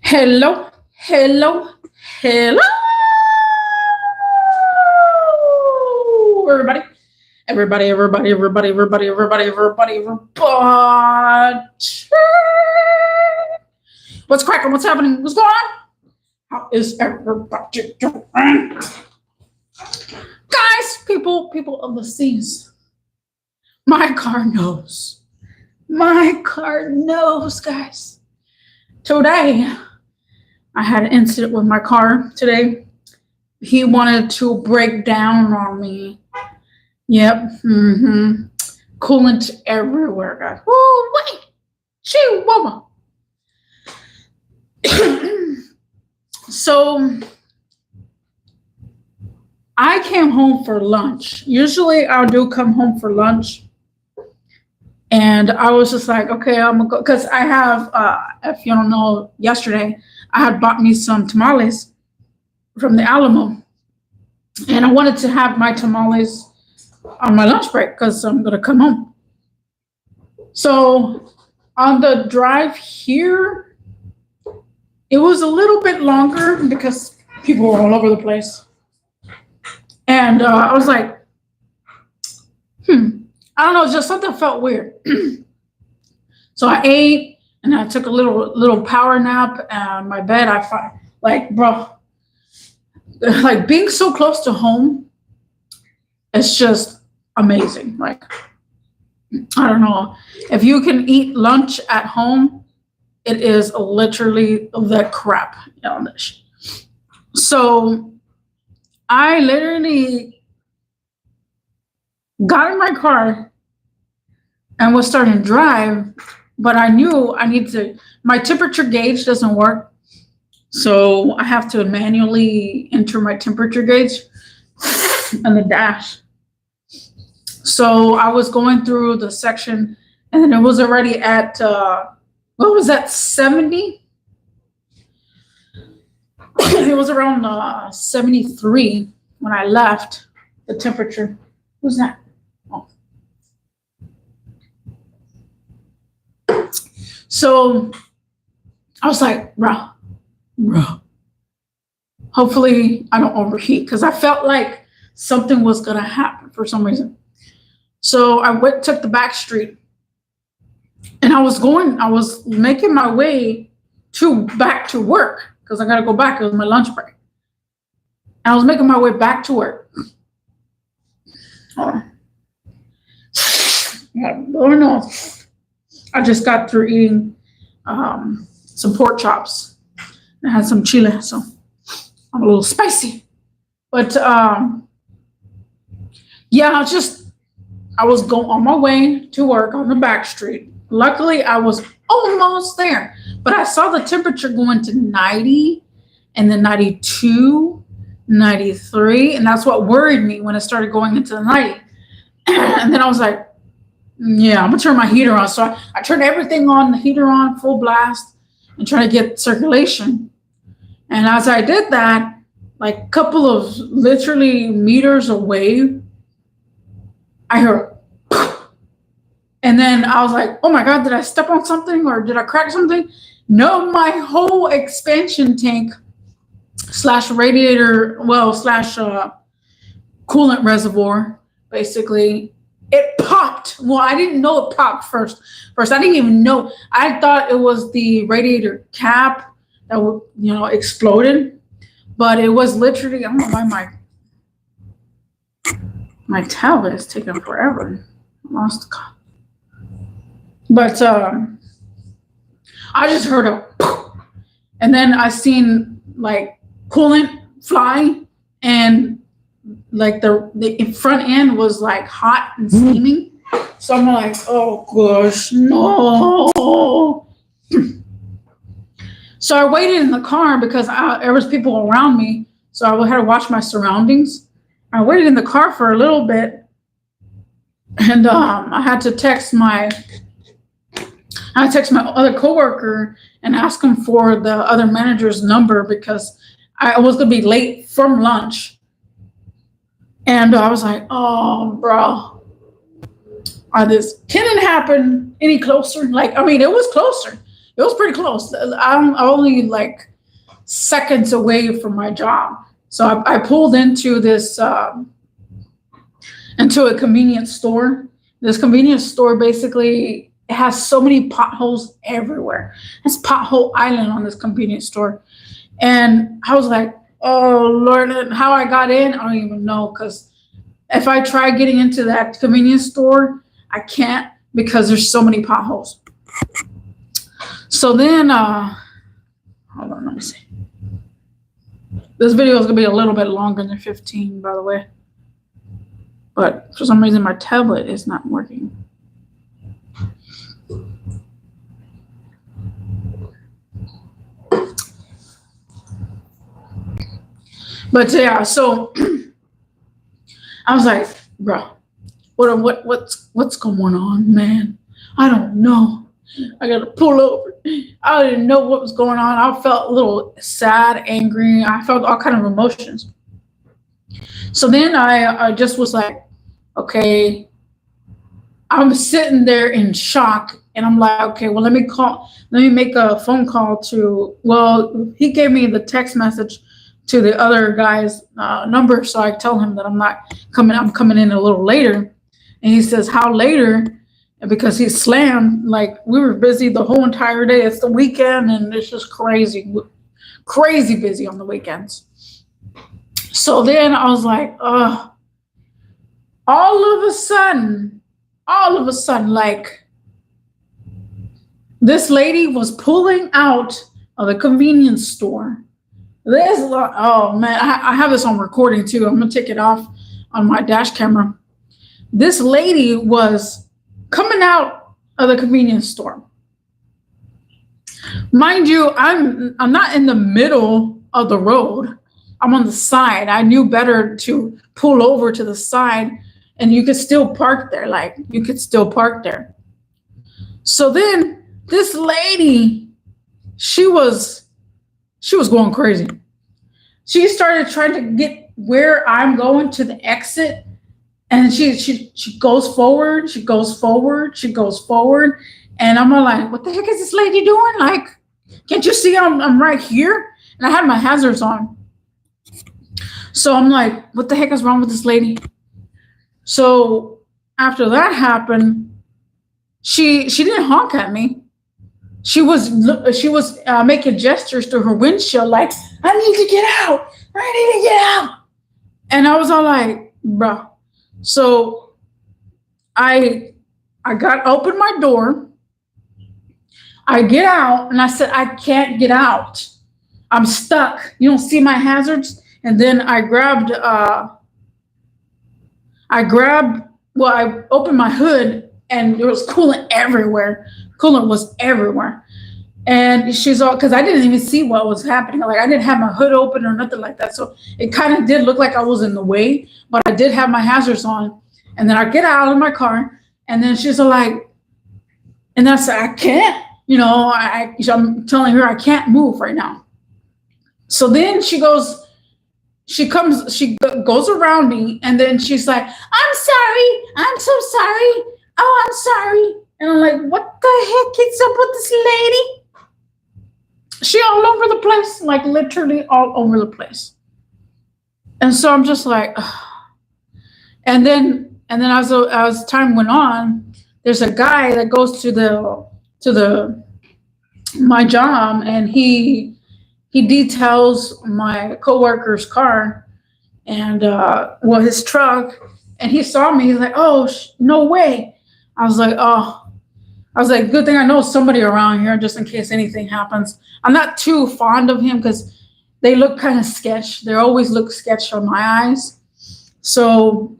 Hello, hello, hello, everybody. Everybody. What's cracking? What's happening? What's going on? How is everybody doing? Guys, people of the seas. My car knows. My car knows, guys. Today, I had an incident with my car today. He wanted to break down on me. Yep. Coolant everywhere, guys. Woo, wait. Chihuahua. So I came home for lunch. Usually I do come home for lunch. And I was just like, okay, I'm gonna go. Because I have, if you don't know, yesterday I had bought me some tamales from the Alamo. And I wanted to have my tamales on my lunch break because I'm going to come home. So on the drive here, it was a little bit longer because people were all over the place. And I was like, I don't know, just something felt weird. So I ate and I took a little power nap on my bed. I find like, bro, like being so close to home, it's just amazing. Like, I don't know, if you can eat lunch at home, it is literally the crap. So I literally got in my car and was starting to drive, but I knew I need to, my temperature gauge doesn't work. So I have to manually enter my temperature gauge on the dash. So I was going through the section and it was already at, what was that, 70? It was around 73 when I left the temperature. Who's that? Oh. So I was like, bro, hopefully I don't overheat because I felt like something was going to happen for some reason. So I took the back street and I was making my way back to work because I got to go back. It was my lunch break. And I was making my way back to work. Oh no. I just got through eating some pork chops. I had some chili, so I'm a little spicy. But yeah, I was going on my way to work on the back street. Luckily, I was almost there, but I saw the temperature going to 90 and then 92, 93, and that's what worried me when it started going into the 90. And then I was like, yeah, I'm gonna turn my heater on. So I turned everything on, the heater on, full blast, and try to get circulation. And as I did that, like a couple of literally meters away, I heard, and then I was like, oh my God, did I step on something or did I crack something? No, my whole expansion tank slash radiator, slash coolant reservoir, basically, it popped. Well, I didn't know it popped first. I didn't even know. I thought it was the radiator cap that exploded, but it was literally, I don't know why my tablet is taking forever. I lost the call. But I just heard a and then I seen like coolant fly and like the front end was like hot and steaming. So I'm like, oh gosh, no. So I waited in the car because there was people around me. So I had to watch my surroundings. I waited in the car for a little bit, and I had to text my other coworker and ask him for the other manager's number because I was gonna be late from lunch. And I was like, oh, bro, this couldn't happen any closer. Like, I mean, it was closer, It was pretty close. I'm only like seconds away from my job. So I pulled into this into a convenience store. This convenience store basically has so many potholes everywhere. It's pothole island on this convenience store. And I was like, oh Lord, and how I got in, I don't even know. Because if I try getting into that convenience store, I can't because there's so many potholes. So then, hold on, let me see. This video is gonna be a little bit longer than 15, by the way. But for some reason, my tablet is not working. But yeah, so I was like, bro, what's going on, man? I don't know. I gotta pull over. I didn't know what was going on. I felt a little sad, angry. I felt all kind of emotions. So then I just was like, okay, I'm sitting there in shock, and I'm like, okay, well, let me make a phone call to, well, he gave me the text message to the other guy's number, so I tell him that I'm coming in a little later. And he says, how later? And because he's slammed, like we were busy the whole entire day. It's the weekend, and it's just crazy busy on the weekends. So then I was like, all of a sudden, like this lady was pulling out of the convenience store. Oh man, I have this on recording too. I'm gonna take it off on my dash camera. This lady was coming out of the convenience store. Mind you, I'm not in the middle of the road. I'm on the side. I knew better to pull over to the side, and you could still park there. So then this lady, she was going crazy. She started trying to get where I'm going to the exit, and she goes forward, and I'm like, what the heck is this lady doing? Like, can't you see I'm right here? And I had my hazards on. So I'm like, what the heck is wrong with this lady? So after that happened, she didn't honk at me. She was making gestures to her windshield, like, I need to get out. And I was all like, bro. So I opened my door. I get out, and I said, I can't get out. I'm stuck. You don't see my hazards? And then I opened my hood, and there was coolant everywhere. Coolant was everywhere. And she's all, because I didn't even see what was happening. Like, I didn't have my hood open or nothing like that. So it kind of did look like I was in the way, but I did have my hazards on. And then I get out of my car, and then she's like, and I said, I can't, I'm telling her I can't move right now. So then she goes around me, and then she's like, I'm sorry. I'm so sorry. Oh, I'm sorry. And I'm like, what the heck is up with this lady? She all over the place, like literally all over the place. And so I'm just like, ugh. And then as time went on, there's a guy that goes to my job, and he details my coworker's car and his truck, and he saw me. He's like, oh, no way. I was like, good thing I know somebody around here just in case anything happens. I'm not too fond of him because they look kind of sketch. They always look sketch on my eyes. So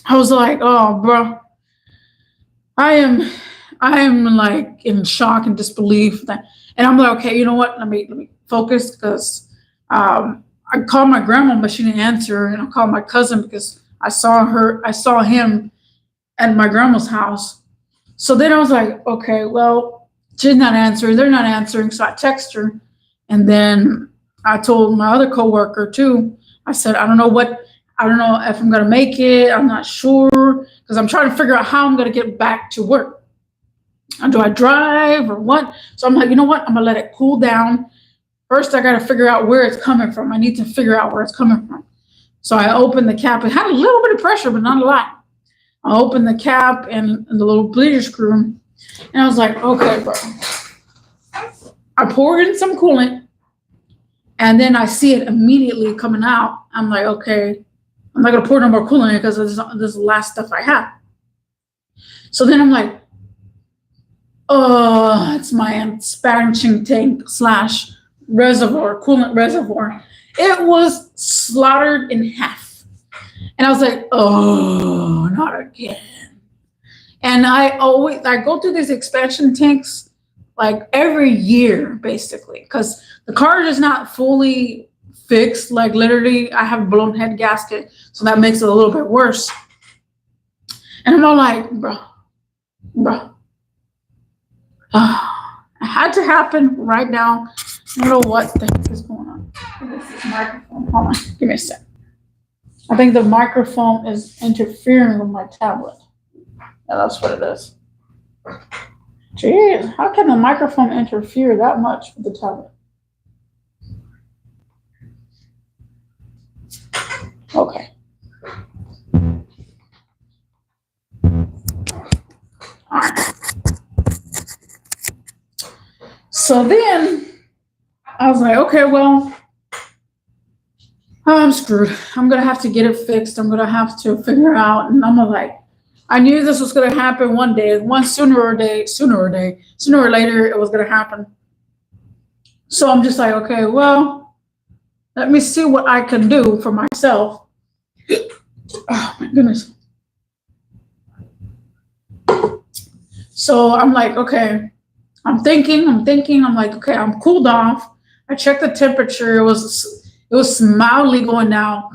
I was like, oh, bro, I am like in shock and disbelief. And I'm like, okay, you know what? Let me focus, because I called my grandma, but she didn't answer. And I called my cousin because I saw him at my grandma's house. So then I was like, okay, well, she's not answering. They're not answering. So I text her. And then I told my other coworker too. I said, I don't know if I'm going to make it. I'm not sure, because I'm trying to figure out how I'm going to get back to work. Do I drive or what? So I'm like, you know what? I'm gonna let it cool down. First, I gotta figure out where it's coming from. I need to figure out where it's coming from. So I opened the cap. It had a little bit of pressure, but not a lot. I opened the cap and the little bleeder screw, and I was like, okay, bro. I poured in some coolant, and then I see it immediately coming out. I'm like, okay, I'm not gonna pour no more coolant because this is the last stuff I have. So then I'm like, oh, it's my expansion tank slash reservoir, coolant reservoir. It was slaughtered in half. And I was like, oh, not again. And I go through these expansion tanks like every year, basically, because the car is not fully fixed. Like literally, I have a blown head gasket, so that makes it a little bit worse. And I'm all like, bro. It had to happen right now. I don't know what the heck is going on. This is microphone. Hold on, give me a sec. I think the microphone is interfering with my tablet. Yeah, that's what it is. Jeez, how can the microphone interfere that much with the tablet? Okay. All right. So then I was like, okay, well, I'm screwed. I'm going to have to get it fixed. I'm going to have to figure out. And I'm like, I knew this was going to happen one day, sooner or later, it was going to happen. So I'm just like, okay, well, let me see what I can do for myself. Oh my goodness. So I'm like, okay, I'm thinking, I'm like, okay, I'm cooled off. I checked the temperature. It was mildly going down.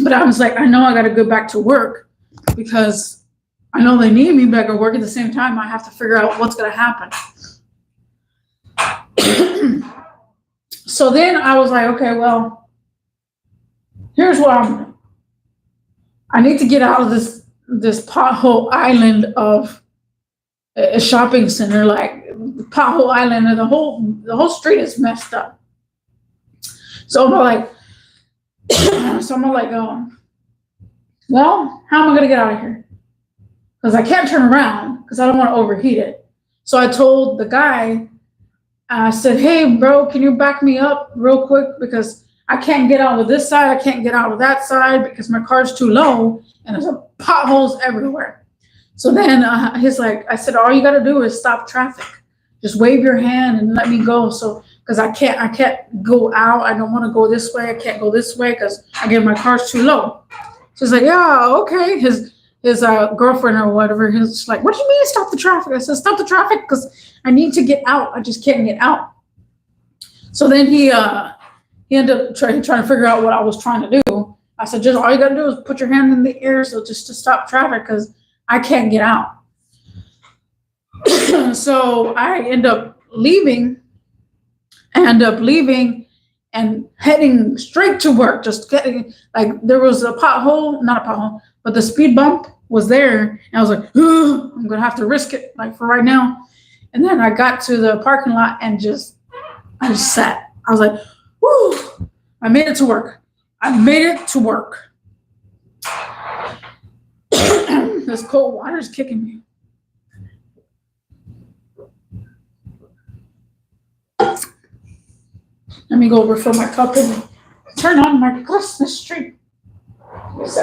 But I was like, I know I got to go back to work because I know they need me back at work. At the same time, I have to figure out what's going to happen. So then I was like, okay, well, here's what I'm doing. I need to get out of this pothole island of a shopping center, like the pothole island, and the whole street is messed up. So I'm like, well, how am I gonna get out of here? Because I can't turn around because I don't want to overheat it. So I told the guy, I said, hey, bro, can you back me up real quick? Because I can't get out of this side. I can't get out of that side because my car's too low and there's potholes everywhere. So then he's like, I said, all you got to do is stop traffic. Just wave your hand and let me go. So, because I can't go out. I don't want to go this way. I can't go this way because, again, my car's too low. So he's like, yeah, okay. His girlfriend or whatever, he's like, what do you mean stop the traffic? I said, stop the traffic because I need to get out. I just can't get out. So then he ended up trying to figure out what I was trying to do. I said, just all you got to do is put your hand in the air, so just to stop traffic because I can't get out. So I end up leaving and heading straight to work. Just getting, like, there was not a pothole, but the speed bump was there. And I was like, I'm going to have to risk it, like, for right now. And then I got to the parking lot and I just sat. I was like, whoo, I made it to work. This cold water is kicking me. Let me go refill my cup and turn on my Christmas tree. Okay.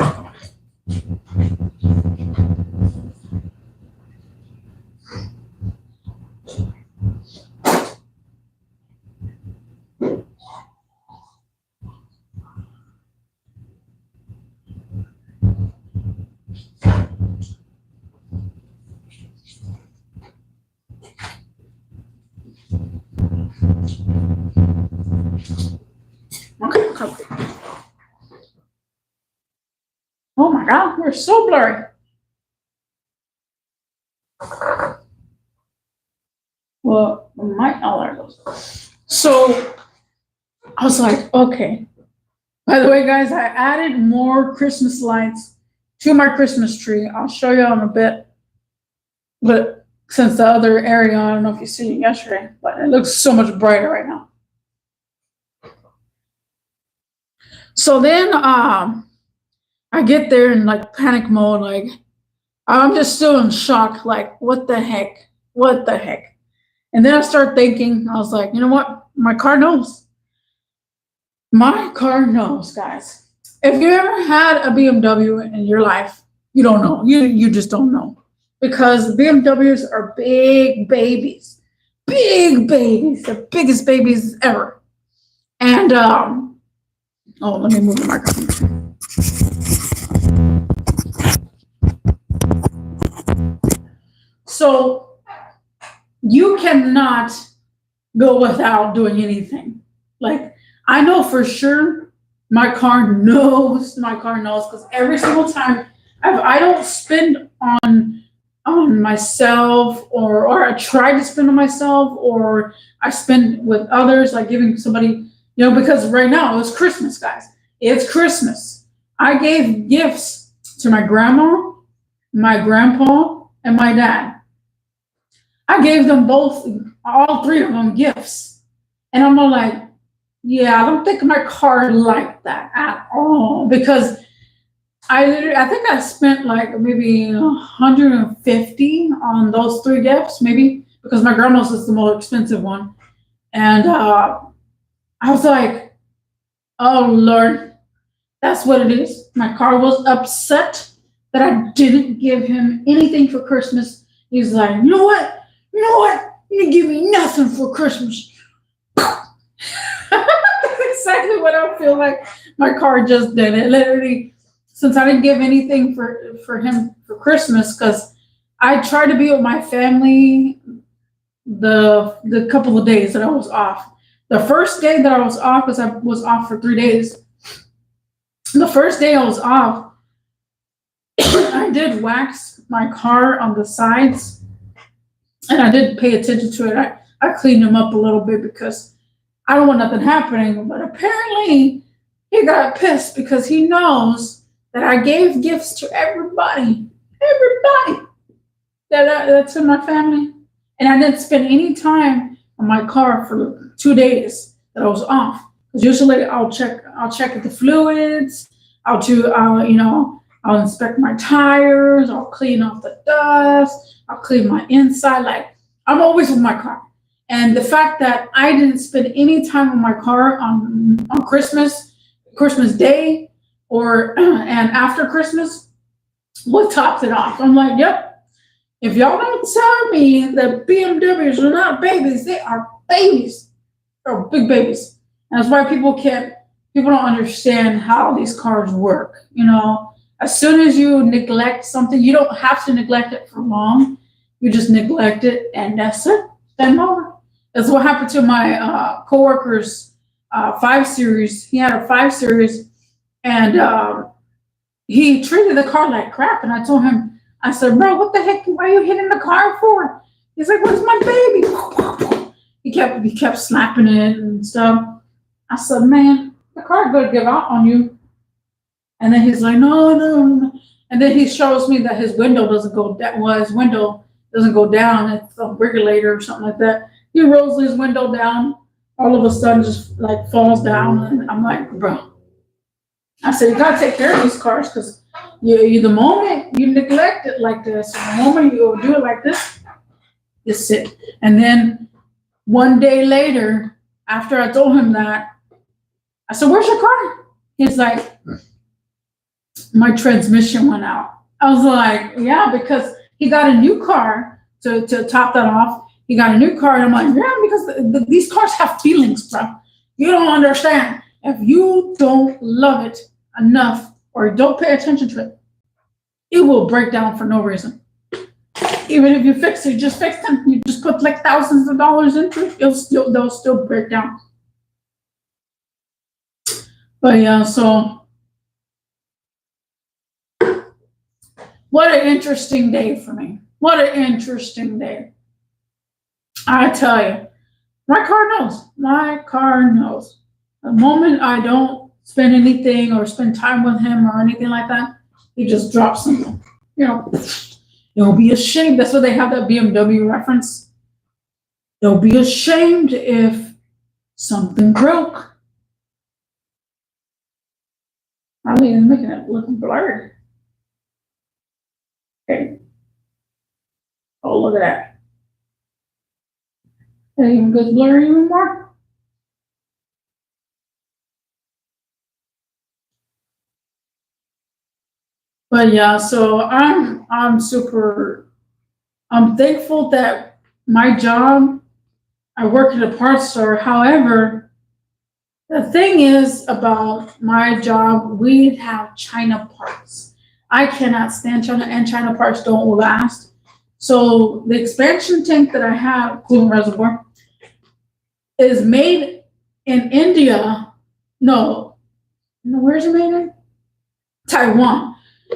Oh my God, we're so blurry. Well, my there goes. So I was like, okay. By the way, guys, I added more Christmas lights to my Christmas tree. I'll show you in a bit. But since the other area, I don't know if you seen it yesterday, but it looks so much brighter right now. So then I get there in like panic mode, like I'm just still in shock, like what the heck? What the heck? And then I start thinking, I was like, you know what? My car knows. My car knows, guys. If you ever had a BMW in your life, you don't know. You just don't know. Because BMWs are big babies. Big babies. The biggest babies ever. And let me move the microphone. So you cannot go without doing anything. Like, I know for sure my car knows because every single time I don't spend on myself or I try to spend on myself or I spend with others, like giving somebody, because right now it's Christmas, guys. It's Christmas. I gave gifts to my grandma, my grandpa, and my dad. I gave them both, all three of them gifts. And I'm all like, yeah, I don't think my car liked that at all because I think I spent like maybe 150 on those three gifts, maybe because my grandma's is the more expensive one. And I was like, oh Lord, that's what it is. My car was upset that I didn't give him anything for Christmas. He's like, you know what? You didn't give me nothing for Christmas. That's exactly what I feel like my car just did. It literally, since I didn't give anything for him for Christmas, because I tried to be with my family the couple of days that I was off. The first day that I was off, because I was off for 3 days. The first day I was off, I did wax my car on the sides. And I did pay attention to it. I cleaned them up a little bit because I don't want nothing happening. But apparently he got pissed because he knows that I gave gifts to everybody that's in my family. And I didn't spend any time on my car for 2 days that I was off. Because usually I'll check the fluids. I'll inspect my tires. I'll clean off the dust. I'll clean my inside. Like, I'm always with my car. And the fact that I didn't spend any time on my car on Christmas Day, and after Christmas, what topped it off? I'm like, yep. If y'all don't tell me that BMWs are not babies, they are babies. They're big babies. And that's why people don't understand how these cars work. As soon as you neglect something, you don't have to neglect it for long. You just neglect it, and that's it. Game over. That's what happened to my coworker's 5 Series. He had a 5 Series, and he treated the car like crap. And I told him, I said, bro, what the heck? Why are you hitting the car for? He's like, where's my baby? He kept slapping it and stuff. I said, man, the car could give out on you. And then he's like, no. And then he shows me that his window doesn't go down. Well, his window doesn't go down. It's a regulator or something like that. He rolls his window down. All of a sudden, just like falls down. And I'm like, bro. I said, you gotta take care of these cars because the moment you neglect it like this, the moment you do it like this, you sit. And then one day later, after I told him that, I said, where's your car? He's like, my transmission went out. I was like, yeah, because he got a new car to top that off. He got a new car. And I'm like, yeah, because these cars have feelings, bro. You don't understand. If you don't love it enough or don't pay attention to it, it will break down for no reason. Even if you fix it, just fix them. You just put like thousands of dollars into it, they'll still break down. But yeah, so what an interesting day for me. What an interesting day. I tell you, my car knows. My car knows. The moment I don't spend anything or spend time with him or anything like that, he just drops them. If They'll be ashamed. That's why they have that BMW reference. They'll be ashamed if something broke. I mean, making it look blurry. Okay. Oh, look at that. It even goes blurry even more. But yeah, so I'm thankful that my job, I work at a parts store. However, the thing is about my job, we have China parts. I cannot stand China, and China parts don't last. So the expansion tank that I have, coolant reservoir, is made in India. No, where's it made in? Taiwan.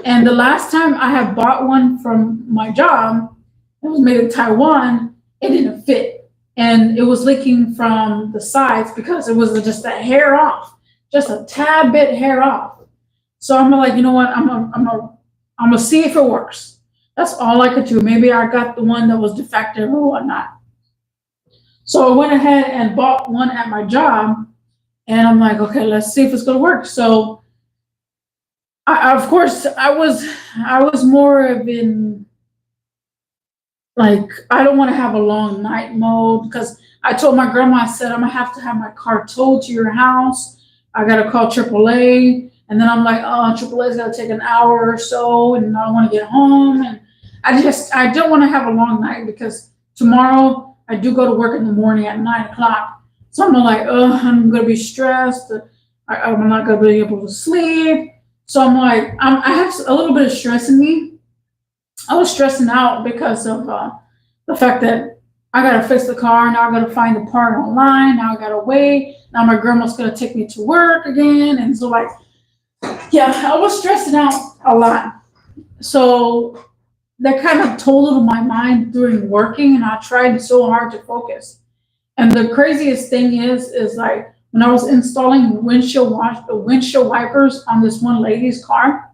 And the last time I had bought one from my job, it was made in Taiwan, it didn't fit. And it was leaking from the sides because it was just a hair off, just a tad bit hair off. So I'm like, you know what? I'm gonna see if it works. That's all I could do. Maybe I got the one that was defective or whatnot. So I went ahead and bought one at my job, and I'm like, okay, let's see if it's gonna work. So of course, I was more of in like, I don't want to have a long night mode because I told my grandma, I said, I'm gonna have to have my car towed to your house. I gotta call AAA. And then I'm like, oh, AAA's gotta take an hour or so, and I don't want to get home. And I don't want to have a long night because tomorrow I do go to work in the morning at 9 o'clock. So I'm like, oh, I'm gonna be stressed. I'm not gonna be able to sleep. So I'm like, I have a little bit of stress in me. I was stressing out because of the fact that I gotta fix the car. Now I gotta find the part online. Now I gotta wait. Now my grandma's gonna take me to work again. And so like, yeah, I was stressing out a lot. So that kind of told on my mind during working, and I tried so hard to focus. And the craziest thing is like when I was installing windshield wipers on this one lady's car,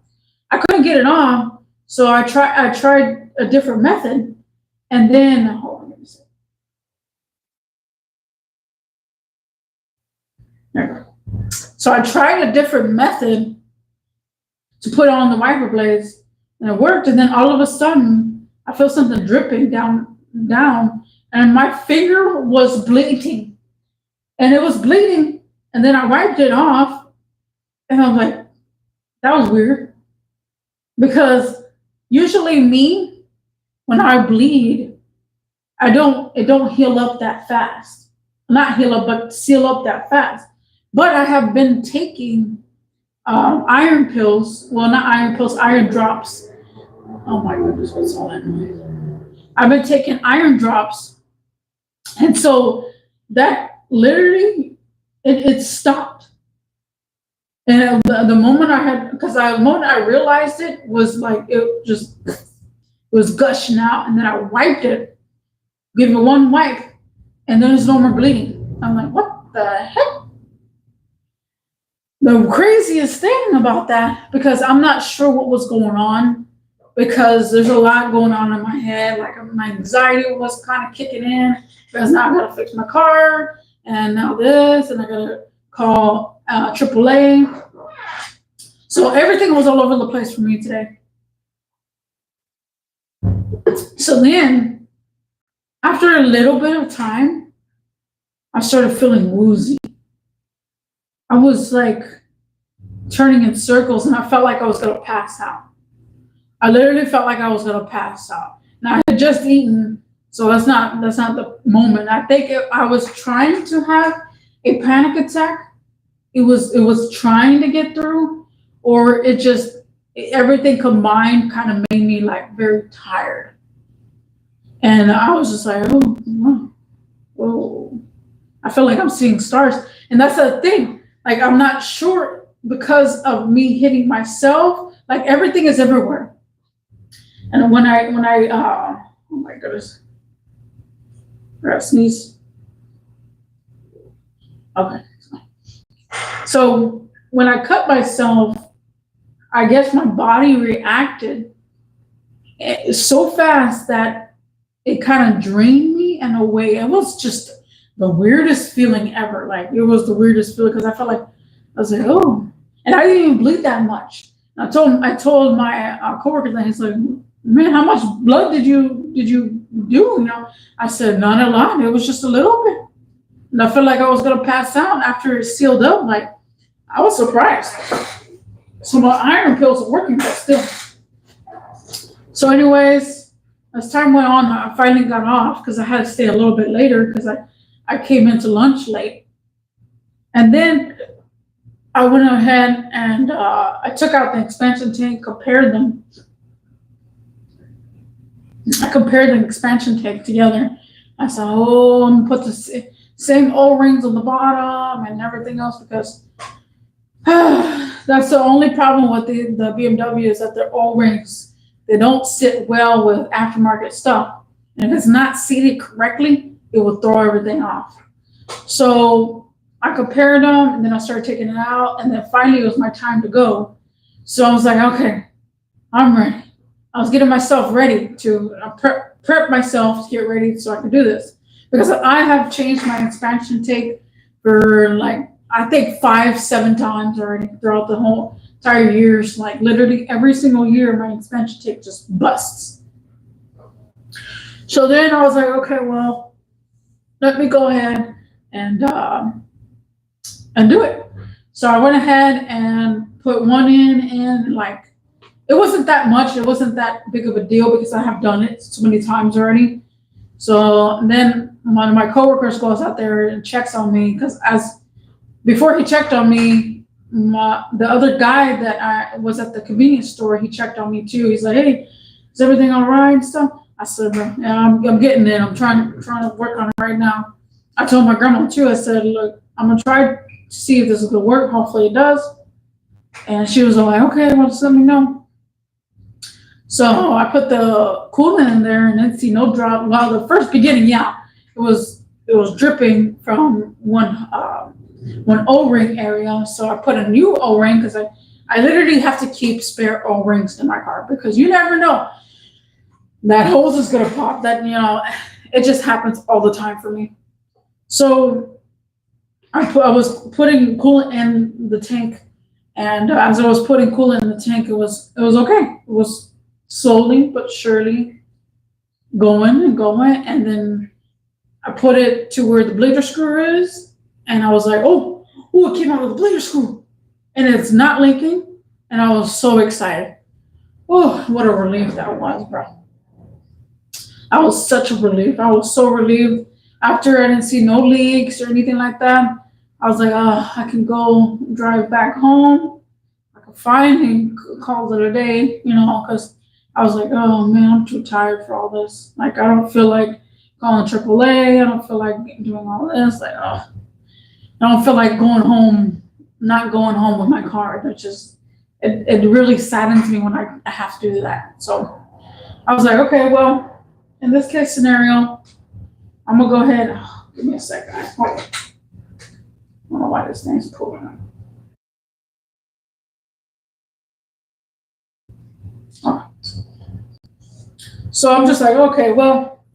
I couldn't get it on. So I tried a different method, and then hold on, let me see. There we go. So I tried a different method to put on the wiper blades, and it worked. And then all of a sudden, I feel something dripping down, and my finger was bleeding, and it was bleeding. And then I wiped it off, and I'm like, that was weird, because usually me, when I bleed, it don't heal up that fast. Not heal up, but seal up that fast. But I have been taking iron pills. Well, not iron pills, iron drops. Oh my goodness, what's all that noise? I've been taking iron drops, and so that literally it stopped. And the moment the moment I realized it was like it was gushing out, and then I wiped it, give it one wipe, and then there's no more bleeding. I'm like, what the heck? The craziest thing about that, because I'm not sure what was going on, because there's a lot going on in my head. Like my anxiety was kind of kicking in because now I gotta fix my car, and now this, and I gotta call AAA. So everything was all over the place for me today. So then, after a little bit of time, I started feeling woozy. I was like turning in circles, and I felt like I was gonna pass out. I literally felt like I was gonna pass out. Now I had just eaten, so that's not the moment. I think I was trying to have a panic attack. It was trying to get through, or everything combined kind of made me like very tired. And I was just like, oh, whoa. I feel like I'm seeing stars. And that's the thing. Like, I'm not sure because of me hitting myself. Like, everything is everywhere. And when I oh my goodness. I gotta sneeze. Okay. So when I cut myself, I guess my body reacted so fast that it kind of drained me in a way. It was just the weirdest feeling ever. Like it was the weirdest feeling because I felt like I was like, oh, and I didn't even bleed that much. I told my coworker that. He's like, man, how much blood did you do? You know, I said not a lot. It was just a little bit, and I felt like I was gonna pass out after it sealed up. Like I was surprised. So my iron pills are working, but still. So, anyways, as time went on, I finally got off because I had to stay a little bit later because I came into lunch late. And then I went ahead and I took out the expansion tank, compared them. I compared the expansion tank together. I said, oh, I'm gonna put the same O-rings on the bottom and everything else because that's the only problem with the BMW is that their O-rings, they don't sit well with aftermarket stuff. And if it's not seated correctly, it will throw everything off. So I compared them and then I started taking it out. And then finally it was my time to go. So I was like, okay, I'm ready. I was getting myself ready to prep myself to get ready so I could do this. Because I have changed my expansion tank for like, I think 5-7 times already throughout the whole entire years. Like literally every single year, my expansion tank just busts. So then I was like, okay, well, let me go ahead and do it. So I went ahead and put one in like, it wasn't that much. It wasn't that big of a deal because I have done it so many times already. So then one of my coworkers goes out there and checks on me because before he checked on me, the other guy that I was at the convenience store, he checked on me too. He's like, hey, is everything all right and stuff? I said, yeah, I'm getting it. I'm trying to work on it right now. I told my grandma too. I said, look, I'm gonna try to see if this is gonna work. Hopefully it does. And she was like, okay, well, just let me know. So I put the coolant in there and didn't see no drop. Well, the first beginning, yeah, it was dripping from one O-ring area. So I put a new O-ring because I literally have to keep spare O-rings in my car because you never know. That hose is gonna pop. That, you know, it just happens all the time for me. So I was putting coolant in the tank, and as I was putting coolant in the tank, it was okay. It was slowly but surely going and going, and then I put it to where the bleeder screw is, and I was like, oh, it came out of the bleeder screw, and it's not leaking, and I was so excited. Oh, what a relief that was, bro. I was such a relief. I was so relieved. After I didn't see no leaks or anything like that, I was like, oh, I can go drive back home. I can finally call it a day, you know, because I was like, oh man, I'm too tired for all this. Like, I don't feel like calling AAA. I don't feel like doing all this. Like, oh, I don't feel like going home, not going home with my car. That just, it really saddens me when I have to do that. So I was like, okay, well, in this case scenario, I'm gonna go ahead. Oh, give me a second. Hold on. I don't know why this thing's pulling up. Oh. So I'm just like, okay, well,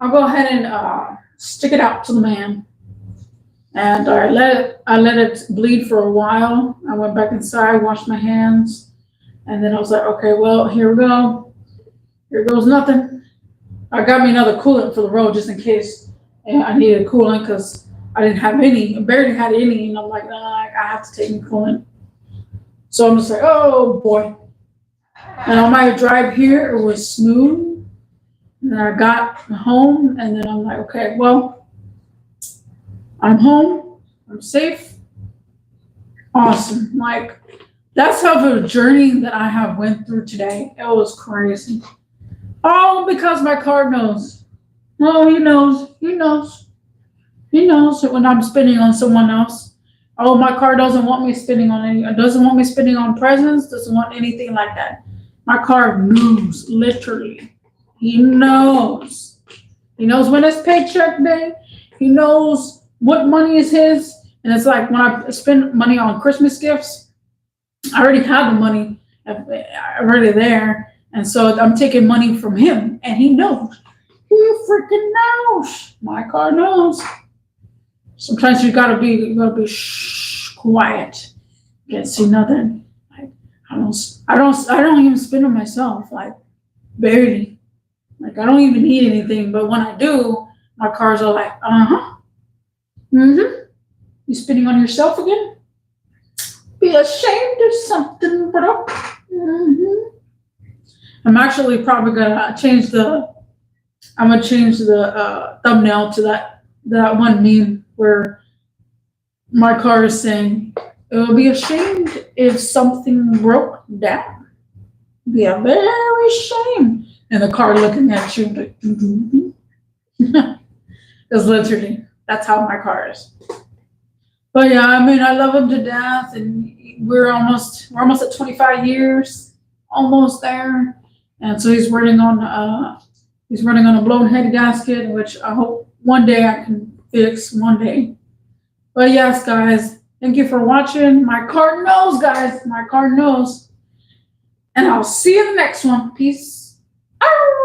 I'll go ahead and stick it out to the man. And I let it bleed for a while. I went back inside, washed my hands, and then I was like, okay, well, here we go. Here goes nothing. I got me another coolant for the road just in case I needed coolant because I didn't have any, I barely had any, and I'm like, nah, I have to take me coolant. So I'm just like, oh boy. And on my drive here, it was smooth. And then I got home, and then I'm like, okay, well, I'm home, I'm safe, awesome. Like, that's how the journey that I have went through today. It was crazy. All because my car knows. Oh, he knows that when I'm spending on someone else. Oh, my car doesn't want me spending on presents, doesn't want anything like that. My car knows, literally. He knows. He knows when it's paycheck day. He knows what money is his. And it's like when I spend money on Christmas gifts, I already have the money already there. And so I'm taking money from him, and he knows. He freaking knows. My car knows. Sometimes you gotta be quiet. Can't see nothing. Like I don't even spin on myself. Like barely. Like I don't even need anything. But when I do, my cars are like, You spinning on yourself again? Be ashamed of something, bro. I'm actually probably gonna change the thumbnail to that one meme where my car is saying, "It will be ashamed if something broke down. Be a very shame." And the car looking at you like, It's literally that's how my car is. But yeah, I mean, I love him to death, and we're almost at 25 years, almost there. And so he's running on a blown head gasket, which I hope one day I can fix one day. But yes, guys, thank you for watching. My car knows, guys. My car knows. And I'll see you in the next one. Peace out.